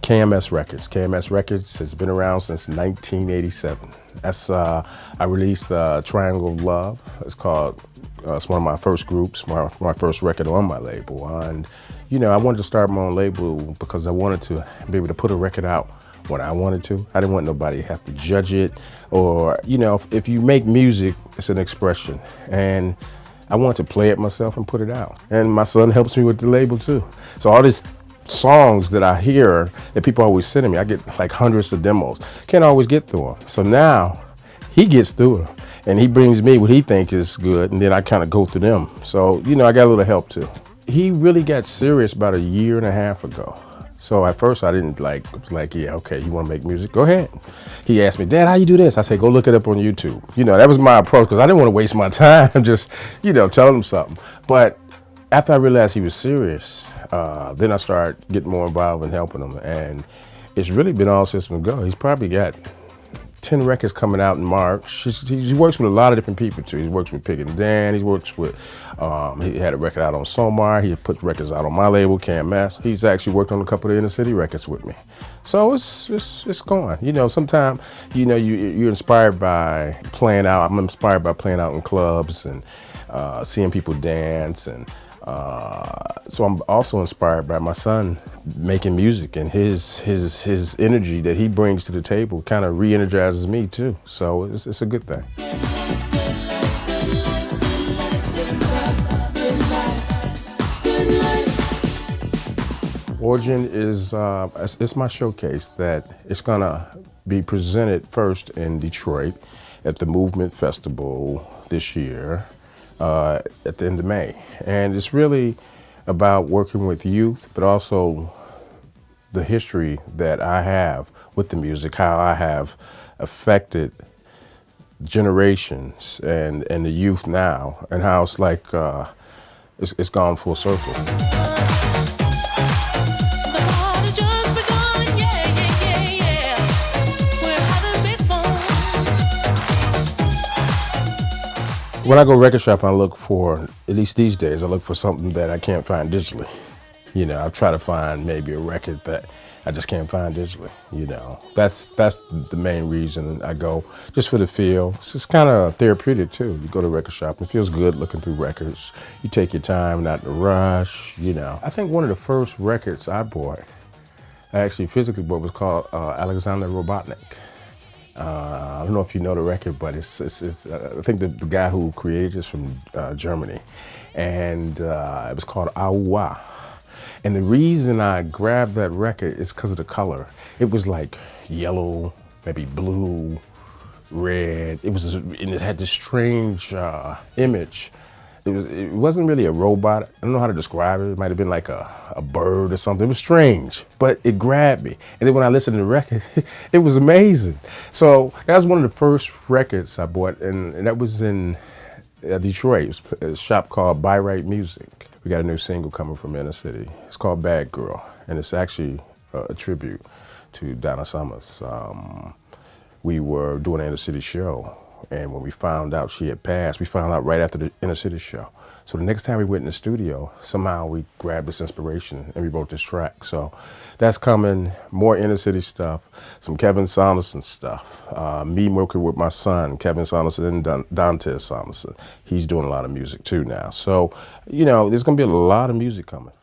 KMS Records. KMS Records has been around since 1987. That's I released Triangle of Love. It's called. It's one of my first groups, my first record on my label. And you know, I wanted to start my own label because I wanted to be able to put a record out when I wanted to. I didn't want nobody to have to judge it, or you know, if you make music, it's an expression, and I wanted to play it myself and put it out. And my son helps me with the label too. So all these songs that I hear that people always sending me, I get like hundreds of demos. Can't always get through them. So now he gets through them and he brings me what he thinks is good, and then I kind of go through them. So, you know, I got a little help too. He really got serious about 1.5 years ago. So at first I didn't like, yeah, okay, you want to make music? Go ahead. He asked me, Dad, how you do this? I said, go look it up on YouTube. You know, that was my approach because I didn't want to waste my time just, you know, telling him something. But after I realized he was serious, then I started getting more involved in helping him. And it's really been all systems go. He's probably got 10 records coming out in March. He works with a lot of different people too. He works with Pig and Dan. He works with, he had a record out on Somar. He put records out on my label, KMS. He's actually worked on a couple of inner city records with me. So it's going. You know, sometimes, you know, you're inspired by playing out. I'm inspired by playing out in clubs and seeing people dance. And so I'm also inspired by my son making music, and his energy that he brings to the table kind of re-energizes me too. So it's a good thing. Origin is it's my showcase that it's gonna be presented first in Detroit at the Movement Festival this year at the end of May. And it's really about working with youth, but also the history that I have with the music, how I have affected generations and the youth now, and how it's like it's gone full circle. When I go record shop, I look for, at least these days, I look for something that I can't find digitally. You know, I try to find maybe a record that I just can't find digitally. You know, that's the main reason I go, just for the feel. It's kind of therapeutic too. You go to a record shop, it feels good looking through records. You take your time, not in a rush, you know. I think one of the first records I bought, I actually physically bought, was called Alexander Robotnik. I don't know if you know the record, but it's I think the guy who created this from Germany, and it was called Aua. And the reason I grabbed that record is because of the color. It was like yellow, maybe blue, red. And it had this strange image. It wasn't really a robot. I don't know how to describe it. It might have been like a bird or something. It was strange, but it grabbed me. And then when I listened to the record, it was amazing. So that was one of the first records I bought, and that was in Detroit. It was a shop called Buy Right Music. We got a new single coming from Inner City. It's called Bad Girl, and it's actually a tribute to Donna Summers. We were doing an Inner City show, and when we found out she had passed, we found out right after the Inner City show. So the next time we went in the studio, somehow we grabbed this inspiration and we wrote this track. So that's coming, more Inner City stuff, some Kevin Saunderson stuff, me working with my son, Kevin Saunderson, and Dante Saunderson. He's doing a lot of music too now. So, you know, there's gonna be a lot of music coming.